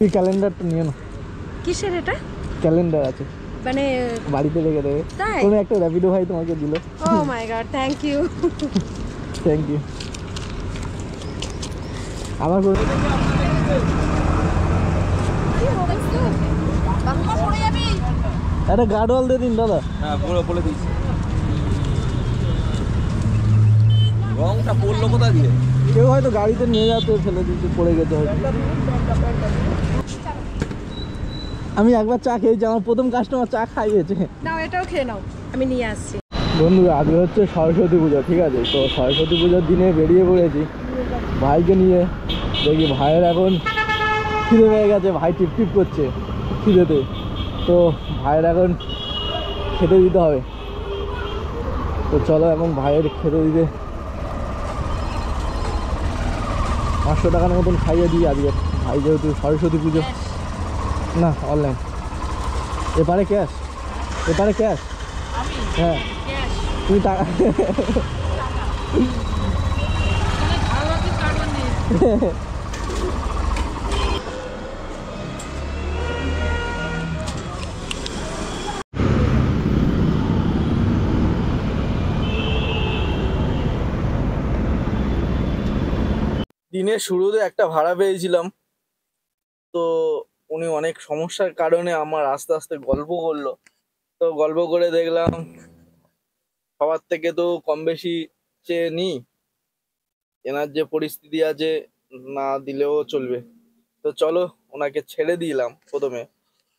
এই ক্যালেন্ডারটা নিয়ে নাও। কিসের এটা? ক্যালেন্ডার আছে, মানে বাড়িতে রেখে দেবে। তাই? কোনো একটা র্যাপিডো ভাই তোমাকে দিল। Oh my god, thank you. Thank you. আমার কোনো একটা গার্ডওয়াল দিয়ে দিন দাদা। হ্যাঁ পুরো বলে দিয়েছি। রংটা পড়লো কোথা দিয়ে? কেউ হয়তো গাড়িতে নিয়ে যাতে ফেলে দিতে পড়ে গেছে হয়তো। আমি একবার চা খেয়েছি, আমার প্রথম কাস্টমার চা খাইয়েছে। নাও এটাও খেয়ে নাও, আমি নিয়ে আসছি। বন্ধুরা আজকে হচ্ছে সরস্বতী পুজো, ঠিক আছে? তো সরস্বতী পুজোর দিনে বেরিয়ে পড়েছি ভাইকে নিয়ে। দেখি ভাইয়ের এখন খিদে পেয়ে গেছে, ভাই টিপটিপ করছে খিদেতে। তো ভাইয়ের এখন খেতে দিতে হবে। তো চলো এখন ভাইয়ের খেতে দিতে 500 টাকার মতন খাইয়ে দিই আজকে। ভাই যেহেতু সরস্বতী পুজো না, অনলাইন। এপারে ক্যাশ, এপারে ক্যাশ। হ্যাঁ তুমি টাকা দিনের শুরুতে একটা ভাড়া পেয়েছিলাম, তো উনি অনেক সমস্যার কারণে আমার আস্তে আস্তে গল্প করলো। তো গল্প করে দেখলাম সবার থেকে তো কম বেশি চেয়ে নিই, এনার যে পরিস্থিতি আছে না দিলেও চলবে। তো চলো ওনাকে ছেড়ে দিলাম প্রথমে,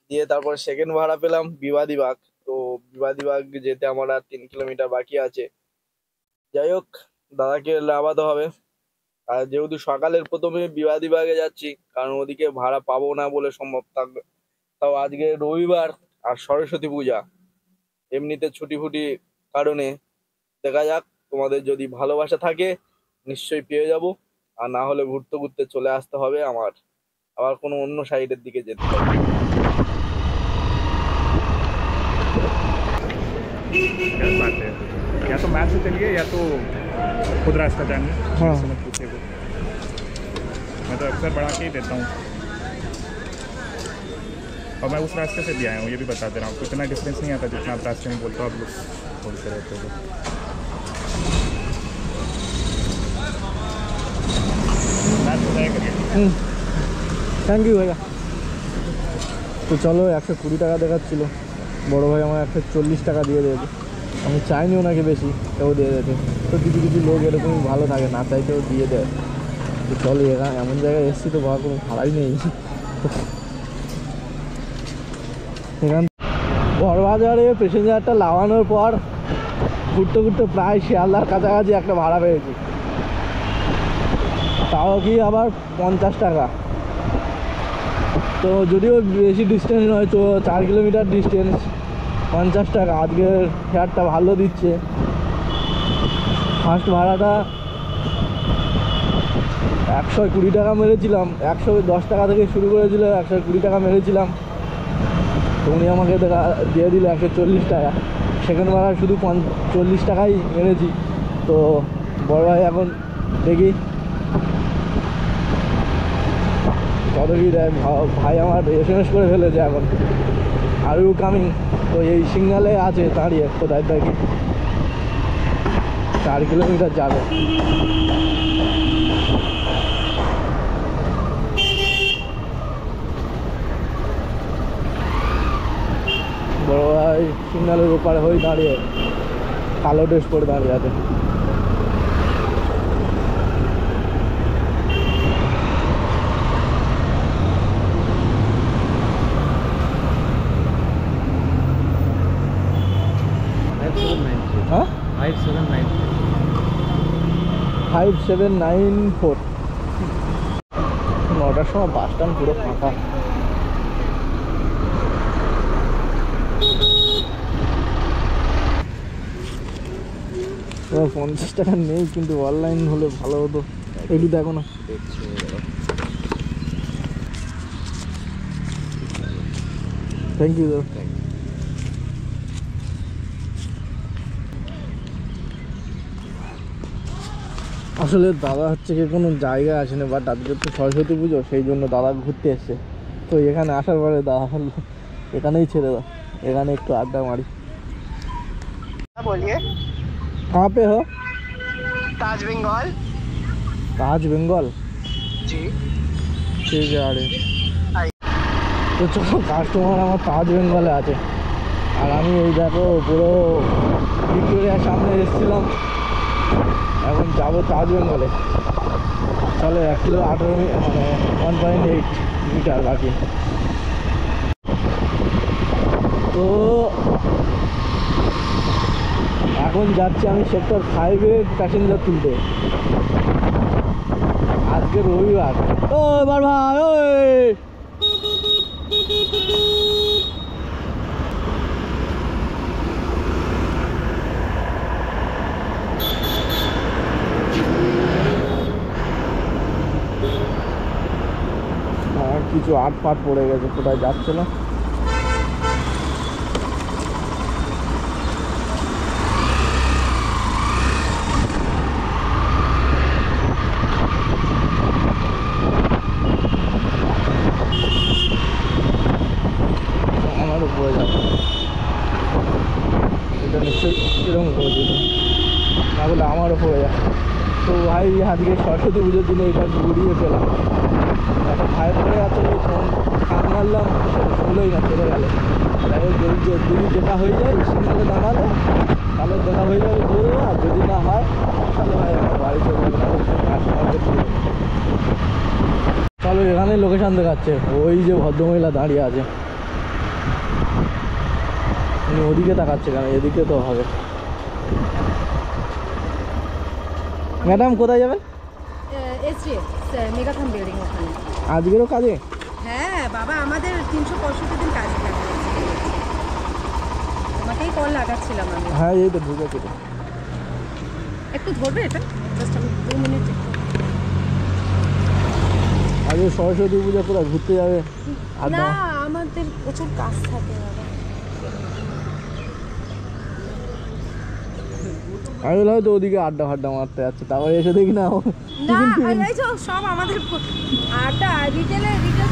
দিয়ে তারপর সেকেন্ড ভাড়া পেলাম বিবাদীবাগ। তো বিবাদীবাগ যেতে আমার আর 3 কিলোমিটার বাকি আছে। যাই হোক, দাদাকে নামাতে হবে। আর যেহেতু সকালের প্রথমে বিবাদীবাগে যাচ্ছি, কারণ ওদিকে ভাড়া পাবো না বলে সম্ভব থাকবে। তাও আজকে রবিবার আর সরস্বতী পূজা, এমনিতে ছুটি ফুটি কারণে দেখা যাক, তোমাদের যদি ভালোবাসা থাকে নিশ্চয়ই পেয়ে যাব, আর না হলে ঘুরতে ঘুরতে চলে আসতে হবে আমার, আবার কোনো অন্য সাইডের দিকে যেতে হবে। क्या बात है, या तो मैप से चलिए या तो खुद रास्ता जानिए। हाँ। मुझसे मत पूछिए कुछ, मैं तो अक्सर बढ़ा के ही देता हूँ। और मैं उस रास्ते से भी आया हूँ, ये भी बता दे रहा हूँ। इतना डिफरेंस नहीं आता जितना आप रास्ते में बोलते हो, आप लोग बोलते रहते हो। मैप बताया करिए। থ্যাংক ইউ ভাইয়া। তো চলো 120 টাকা দেখাচ্ছিল, বড় ভাই আমার 140 টাকা দিয়ে দিয়েছে। আমি চাইনি ওনাকে বেশি, কেউ দিয়ে দিয়েছে। তো কিছু কিছু লোক এরকমই ভালো থাকে, না চাইতেও দিয়ে দেয়। তো চলো এমন জায়গায় এসেছি তো কোনো ভাড়াই নেই। এখান বড়বাজারে প্যাসেঞ্জারটা লাগানোর পর ঘুরতে ঘুরতে প্রায় শিয়ালদার কাছাকাছি একটা ভাড়া পেয়েছি, তাও কি আবার 50 টাকা। তো যদিও বেশি ডিস্টেন্স নয়, তো 4 কিলোমিটার ডিস্টেন্স, 50 টাকা। আজকের ফেয়ারটা ভালো দিচ্ছে। ফার্স্ট ভাড়াটা 120 টাকা মেরেছিলাম, 110 টাকা থেকে শুরু করেছিল, 120 টাকা মেরেছিলাম। তো উনি আমাকে দিয়ে দিল 140 টাকা। সেকেন্ড ভাড়া শুধু 40 টাকাই মেরেছি। তো বড় ভাই এখন দেখি কত কি দেয়। ভাই আমার SMS করে ফেলেছে এখন, আর ইউ কামিং। তো এই সিগনালে আছে দাঁড়িয়ে, কোথায় থাকি 4 কিলোমিটার যাবে। বড় ভাই সিগনালের ওপারে হয়ে দাঁড়িয়ে, কালো ড্রেস পরে দাঁড়িয়ে আছে। হ্যাঁ 5794। 9টার সময় বাস স্ট্যান্ড পুরো ফাঁকা। 50 টাকা নেই, কিন্তু অনলাইন হলে ভালো হতো। একটু দেখো না। থ্যাংক ইউ দাদা। আসলে দাদা হচ্ছে কি কোনো জায়গায় আসেনি, বাট আজকে তো সরস্বতী পুজো, সেই জন্য দাদা ঘুরতে এসছে। তো এখানে আসার পরে এখানেই ছেড়ে দাও, এখানে একটু আড্ডা মারি। बोलिए। कहाँ पे हो? ताज बंगाल। ताज बंगाल? जी। ঠিক আছে। তো চলো, কাস্টমার আমার তাজ বেঙ্গলে আছে, আর আমি এই দেখো পুরো ভিক্টোরিয়ার সামনে এসেছিলাম, এখন যাবো তাজ বেঙ্গলে। চলো 1 কিলো 18 মানে 1.8 মিটার বাকি। তো এখন যাচ্ছি আমি সেক্টর 5-এ প্যাসেঞ্জার তুলতে। আজকে রবিবার। ও এবার ভাই ওই কিছু আটপাট পড়ে গেছে, কোথায় যাচ্ছে না। আমার উপরে যাবে, এটা নিশ্চয়ই এরকম করে দিল, না বলে আমার উপরে যাবে। তো ভাই আজকে সরস্বতী পুজোর দিনে এটা ঘুরিয়ে পেলাম, একটা ভাই পড়ে আছে, ফোন হাত মারলাম, শুনলোই না, চলে গেল। যাই হোক, যদি যেটা হয়ে যায় সিগনালে দাঁড়ালে তাহলে দেখা হয়ে যাবে, ঘুরবো। আর যদি না হয় তাহলে ভাই আমার বাড়ি চলে যাবে, কাস্টমারকে দিয়ে দেবো। চলো, এখানে লোকেশান দেখাচ্ছে, ওই যে ভদ্রমহিলা দাঁড়িয়ে আছে, উনি ওদিকে তাকাচ্ছে কেন, এদিকে তো হবে। ম্যাডাম কোথায় যাবেন? এসজিএফ মেগাথন বিল্ডিং ওখানে। আজকেরও কাজে? হ্যাঁ বাবা, আমাদের 365 দিন কাজ থাকে। তোমাকেই কল লাগাচ্ছিলাম আমি। হ্যাঁ, এই তো ঢুকেছে তো। একটু ধরবে এটা, জাস্ট আমি 2 মিনিট। আজকে সরস্বতী পূজা পুরো ঘুরতে যাবে? না, আমাদের প্রচুর কাজ থাকে বাবা। আমি বললাম হয়তো ওদিকে আড্ডা ফাড্ডা মারতে যাচ্ছে, তারপরে এসে দেখি না না, এই যে সব আমাদের আড্ডা, রিটেল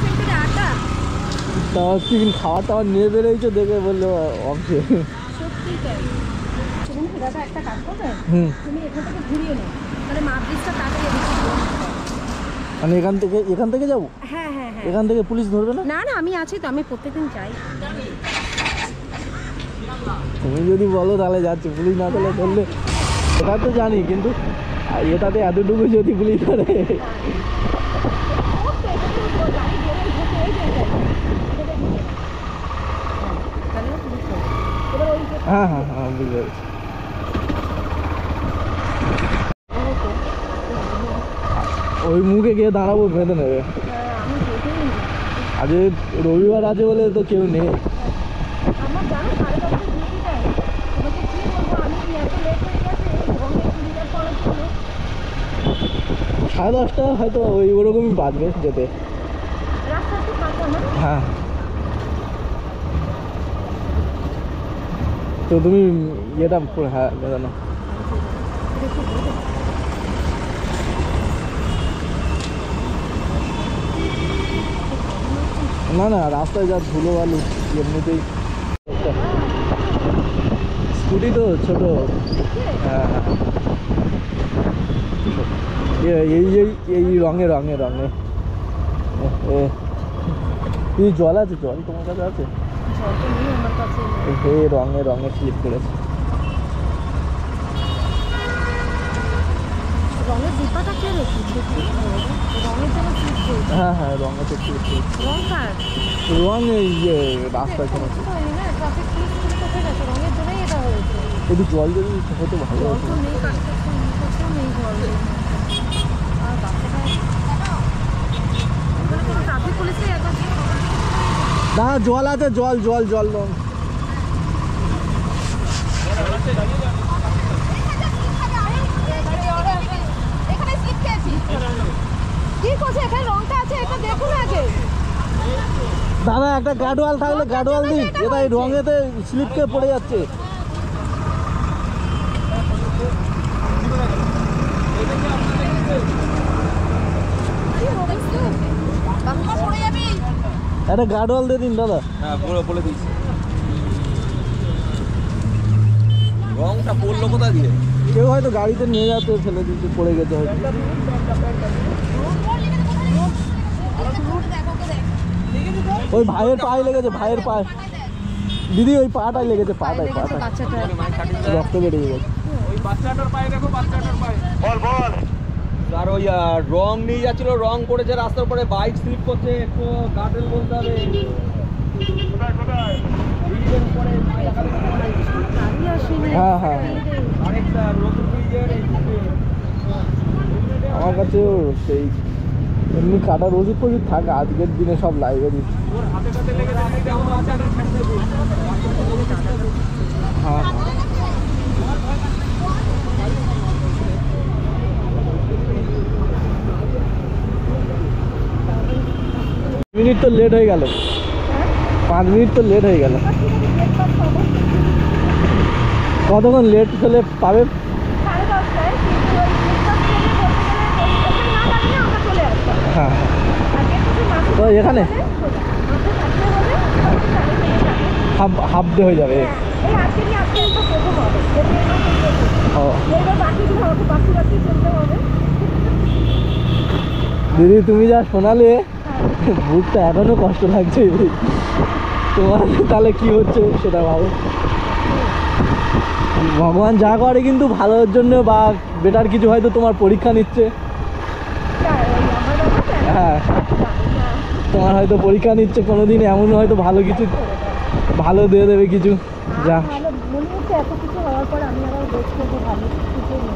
সেন্টারে আড্ডা। তারপর টিফিন খাওয়া টাওয়ার নিয়ে বেরোইছো, দেখে বললো অফিসে। সত্যি তাই। তুমি দাদা একটা কাজ করবে, হুম, তুমি এখান থেকে ঘুরিয়ে নাও, তাহলে মাদ্রিসটা তাড়াতাড়ি মানে এখান থেকে যাবো? হ্যাঁ হ্যাঁ হ্যাঁ। এখান থেকে পুলিশ ধরবে না? না না, আমি আছি তো, আমি প্রত্যেকদিন যাই। তুমি যদি বলো তাহলে যাচ্ছি, পুলিশ না তাহলে ধরলে এটা তো জানি, কিন্তু এটাতে এতটুকু যদি পুলিশ ধরে। হ্যাঁ হ্যাঁ হ্যাঁ, বুঝতে পেরেছি। ওই মুখে গিয়ে দাঁড়াবো, বেঁধে নেবে। আজ রবিবার আছে বলে তো কেউ নেই। আমার জানো 10:30 ডিউটি টাইম, তোমাকে কি বলবো, আমি এত লেট হয়ে গেছে ঘরে চুরিদার পরার জন্য। 10:30 হয়তো ওরকমই বাজবে যেতে। রাস্তা একটু কাটা না? হ্যাঁ, তো তুমি ইয়েটা হ্যাঁ বেঁধে নাও। না না, রাস্তায় যা ধুলো বালু, এমনিতেই স্কুটি তো ছোট। হ্যাঁ হ্যাঁ, এই রঙে রঙে রঙে এই জল আছে, জল তোমার কাছে আছে? জল তো নেই আমার কাছে। এই রঙে রঙে স্লিপ করেছে। রঙের ডিব্বাটা কে রেখেছে? রঙের জন্য স্লিপ করেছে। হ্যাঁ হ্যাঁ, রঙে তো স্লিপ করেছে। রং কার? রঙ ইয়ে রাস্তায় কোনো ট্রাফিক পুলিশ কোথায় গেছে? রঙের জন্যই এটা হয়েছে। একটু জল যদি হতো ভালো জল হতো। তো নেই, কোথাও নেই জল। আর বাচ্চাটা এখানে কোনো ট্রাফিক পুলিশই এখন না, জল আছে, জল জল জল রঙ। এখানে স্লিপ খেয়েছি। কি করছে? এখানে রংটা আছে, এটা দেখুন আগে। দাদা একটা গাডওয়াল থাকলে গাডওয়াল দিই, এটা এই রঙেতে স্লিপ খেয়ে পড়ে যাচ্ছে। কি হবে? বাবা পড়ে যাবি। একটা গার্ডওয়াল দিয়ে দিন দাদা। হ্যাঁ পুরো বলে দিয়েছি। রংটা পড়লো কোথা দিয়ে? কেউ হয়তো গাড়িতে নিয়ে যাতে ফেলে দিতে পড়ে গেছে হয়তো। ওই ভাইয়ের পায়ে লেগেছে, ভাইয়ের পায়ে দিদি, ওই পাটাই লেগেছে, পাটাই রক্ত বেরিয়ে গেছে। ওই বাচ্চাটার পায়ে দেখো, বাচ্চাটার পায়ে। বল। আর ওই রং নিয়ে যাচ্ছিল, রং করেছে রাস্তার উপরে, বাইক স্লিপ করছে, একটু গার্ডেল বলতে হবে। হ্যাঁ হ্যাঁ, আরেকটা নতুন ব্রিজের আমার কাছেও সেই এমনি কাটার ওষুধ ফষুধ থাকে, আজকের দিনে সব লাইভে দিচ্ছি। হ্যাঁ মিনিট তো লেট হয়ে গেল, 5 মিনিট তো লেট হয়ে গেল। কতক্ষণ লেট হলে পাবে? হ্যাঁ তো এখানে হাফ ডে হয়ে যাবে। ও দিদি তুমি যা শোনালে বুকটা এখনো কষ্ট লাগছে। তোমার তাহলে কি হচ্ছে সেটা ভাবো। ভগবান যা করে কিন্তু ভালোর জন্য, বা বেটার কিছু হয়তো তোমার পরীক্ষা নিচ্ছে। হ্যাঁ তোমার হয়তো পরীক্ষা নিচ্ছে, কোনোদিন এমন হয়তো ভালো কিছু ভালো দিয়ে দেবে কিছু। যা মনে হচ্ছে এত কিছু হওয়ার পর আমি আবার বেশ করবো, ভালো কিছু নেই।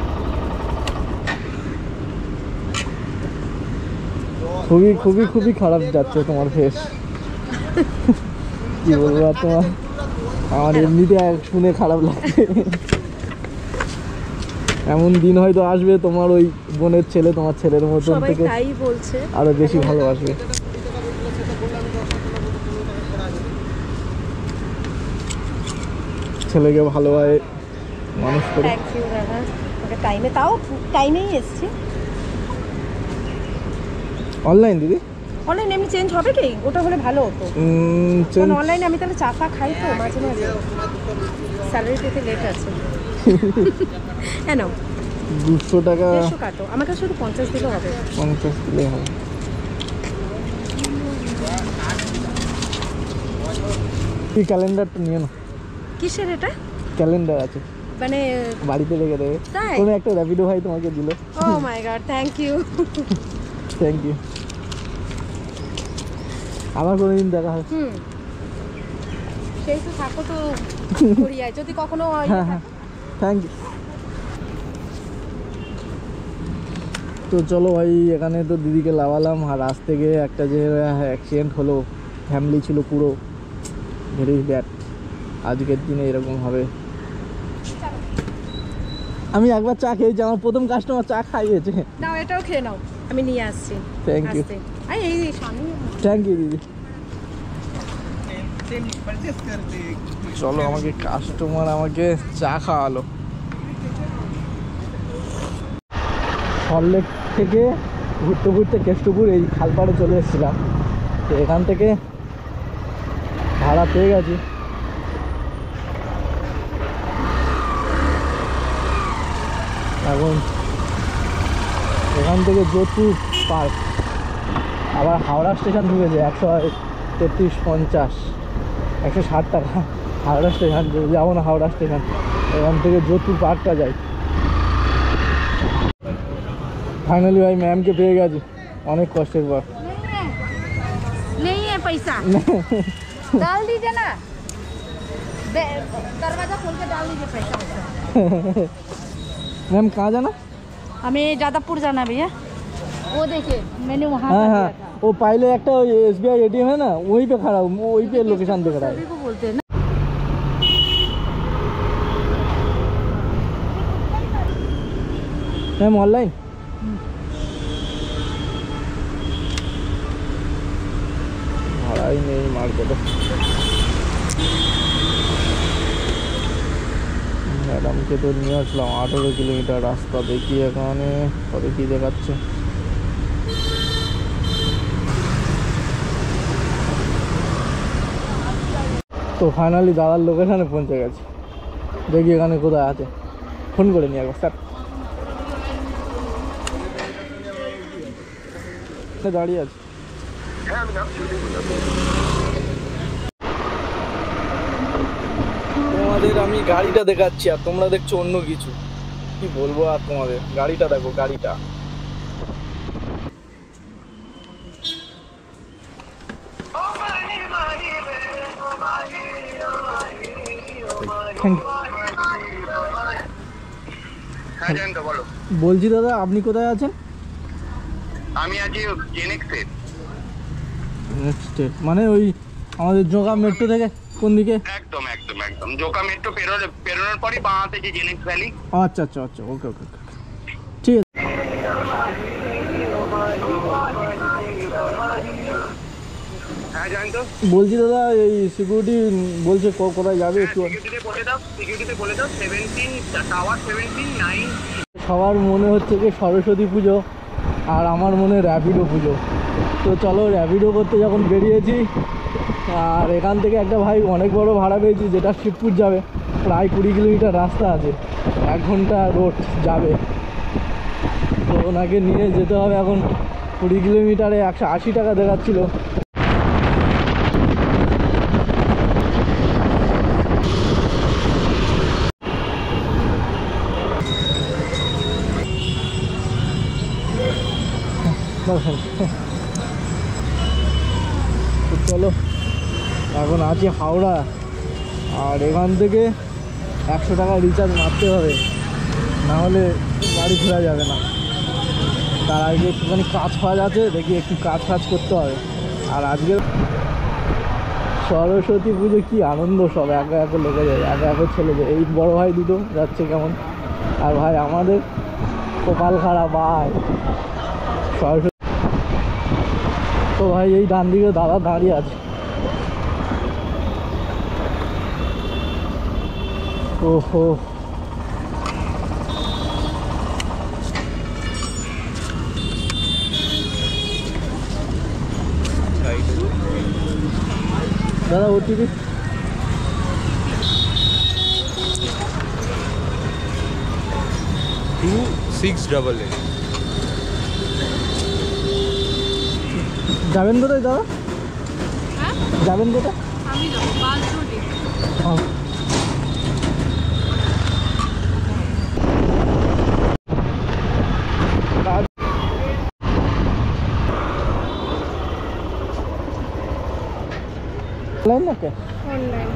খুবই খুবই খুবই খারাপ যাচ্ছে তোমার ফেস। কি বলবো আর তোমার, আমার এমনিতে শুনে খারাপ লাগছে। এমন দিন হয়তো আসবে তোমার ওই বোনের ছেলে তোমার ছেলের মতন থেকে তাই বলছে, আরো বেশি ভালোবাসবে। ছেলেকে ভালোভাবে মানুষ করে। থ্যাংক ইউ দাদা, ওটা টাইমে, তাও টাইমেই এসছি। অনলাইন দিদি, অনলাইন এমনি চেঞ্জ হবে কি? ওটা হলে ভালো হতো, কারণ অনলাইনে আমি তাহলে চা খাই তো মাঝে মাঝে, স্যালারি পেতে লেট আছে। হ্যাঁ নাও 200 টাকা 150 কাটো, আমার কাছে শুধু 50 দিলে হবে। 50 দিলে হবে। কি ক্যালেন্ডারটা নিয়ে না? কিসের এটা? ক্যালেন্ডার আছে, মানে বাড়িতে রেখে দেবে। তাই? কোনো একটা র্যাপিডো ভাই তোমাকে দিল। Oh my god, thank you. Thank you. আবার কোনোদিন দেখা হয়। সেই তো থাকো তো কোরিয়ায়, যদি কখনো হ্যাঁ হ্যাঁ, থ্যাংক ইউ। তো চলো ভাই, এখানে তো দিদিকে লাগালাম, আর রাত থেকে একটা যে অ্যাক্সিডেন্ট হলো, ফ্যামিলি ছিল পুরো, ভেরি ব্যাড। আজকের দিনে এরকম হবে। আমি একবার চা খেয়েছি, আমার প্রথম কাস্টমার চা খাইয়েছে। নাও এটাও খেয়ে নাও, আমি নিয়ে আসছি। Thank you. এই সামনে। থ্যাংক ইউ দিদি। চলো, আমাকে কাস্টমার আমাকে চা খাওয়ালো। সল্টলেক থেকে ঘুরতে ঘুরতে কেষ্টপুর এই খালপাড়ে চলে এসেছিলাম। তো এখান থেকে ভাড়া পেয়ে গেছি। এখন এখান থেকে যোধপুর পার্ক, আবার হাওড়া স্টেশন ঢুকেছে 133.50, 160 টাকা হাওড়া স্টেশন। যাবো না হাওড়া স্টেশন, এখান থেকে যোধপুর পার্কটা যাই। ফাইনালি ভাই ম্যামকে পেয়ে গেছি অনেক কষ্টের পর। नहीं है पैसा, डाल दीजिए ना, दरवाजा खोल के डाल दीजिए पैसा। मैम कहाँ जाना? हमें जादवपुर जाना भैया, वो देखिए मैंने वहाँ हाँ हाँ, वो पहले एक SBI ATM है ना, वहीं पे खड़ा हूँ, वहीं पे लोकेशन दिख रहा है। सभी को बोलते हैं ना। Ma'am online? ভাড়াই নেই মার্কেটে। ম্যাডামকে তো নিয়ে আসলাম, 18 কিলোমিটার রাস্তা। দেখি এখানে কত কি দেখাচ্ছে। তো ফাইনালি দাদার লোকেশানে পৌঁছে গেছে। দেখি এখানে কোথায় আছে, ফোন করে নিয়ে একবার স্যার। দাঁড়িয়ে আছে। তোমাদের আমি গাড়িটা দেখাচ্ছি আর তোমরা দেখছো অন্য কিছু। কি বলবো আর তোমাদের, গাড়িটা দেখো, গাড়িটা হ্যাঁ জান তো বলো। বলছি দাদা আপনি কোথায় আছেন? আমি আছি জেনেক্সে। স্টেট মানে ওই আমাদের জোকা মেট্রো থেকে কোন দিকে? একদম একদম একদম জোকা মেট্রো পেরোনোর পরই বাঁ হাতে যে জেনেক্স ভ্যালি। আচ্ছা আচ্ছা আচ্ছা, ওকে ওকে ওকে, ঠিক আছে। হ্যাঁ জান তো। বলছি দাদা এই সিকিউরিটি বলছে কোথায় যাবে একটু। সিকিউরিটিতে বলে দাও 17 টাওয়ার 17 9। সবার মনে হচ্ছে কি সরস্বতী পুজো, আর আমার মনে র্যাপিডো পুজো। তো চলো র্যাপিডো করতে যখন বেরিয়েছি, আর এখান থেকে একটা ভাই অনেক বড় ভাড়া পেয়েছি, যেটা শিবপুর যাবে, প্রায় 20 কিলোমিটার রাস্তা আছে, 1 ঘন্টা রোড যাবে। তো ওনাকে নিয়ে যেতে হবে। এখন 20 কিলোমিটারে 180 টাকা দেখাচ্ছিল। তো চলো এখন আছি হাওড়া, আর এখান থেকে 100 টাকা রিচার্জ মারতে হবে, না হলে বাড়ি ফেরা যাবে না। তার আগে একটুখানি কাজ ফাজ আছে, দেখি একটু কাজ ফাজ করতে হবে। আর আজকে সরস্বতী পুজো কি আনন্দ, সব একা একা লোকে যায়, একা একা ছেলে যায়। এই বড় ভাই দুটো যাচ্ছে কেমন, আর ভাই আমাদের কপাল খারাপ ভাই সরস্বতী। তো ভাই এই ডান দিকে দাদা দাঁড়িয়ে আছে। ওহো, দাদা ওটিপি। 2688। যাবেন কোথায় দাদা? হ্যাঁ যাবেন কোথায়? আমি যাবো বাস রোডে। অনলাইন নাকি? অনলাইন।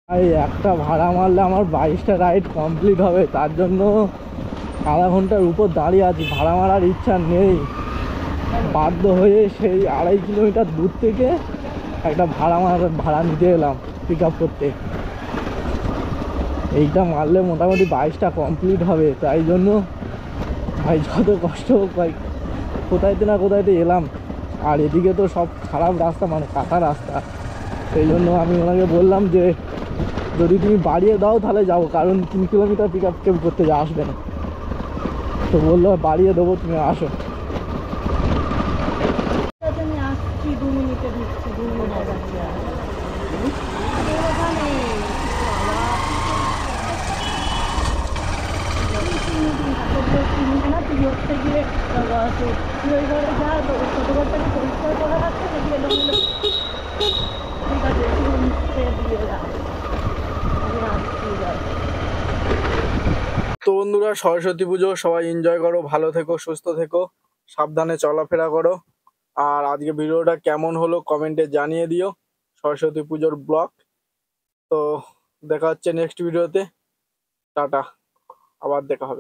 ভাই একটা ভাড়া মারলে আমার 22টা রাইড কমপ্লিট হবে, তার জন্য আধা ঘন্টার উপর দাঁড়িয়ে আছি। ভাড়া মারার ইচ্ছা নেই, বাধ্য হয়ে সেই 2.5 কিলোমিটার দূর থেকে একটা ভাড়া নিতে এলাম পিক আপ করতে। এইটা মারলে মোটামুটি 22টা কমপ্লিট হবে, তাই জন্য ভাই যত কষ্ট হোক ভাই কোথায়তে না কোথায়তে এলাম। আর এদিকে তো সব খারাপ রাস্তা, মানে কাটা রাস্তা। সেই জন্য আমি ওনাকে বললাম যে যদি তুমি বাড়িয়ে দাও তাহলে যাবো, কারণ 3 কিলোমিটার পিক আপ করতে যা আসবে না। তো বললো বাড়িয়ে দেবো, তুমি আসো। আমি আসছি 2 মিনিটে ঢুকছি, 2 মিনিট যাচ্ছে। তুই হচ্ছে গিয়ে তুই ওই ঘরে যা, ছোটো ঘরটাকে পরিষ্কার করে রাখছে, দেখি এলো ঠিক আছে দিয়ে যা। আমি আসছি যাই। তো বন্ধুরা, সরস্বতী পুজো সবাই এনজয় করো, ভালো থেকো, সুস্থ থেকো, সাবধানে চলাফেরা করো। আর আজকে ভিডিওটা কেমন হলো কমেন্টে জানিয়ে দিও, সরস্বতী পুজোর ব্লগ। তো দেখা হচ্ছে নেক্সট ভিডিওতে। টাটা, আবার দেখা হবে।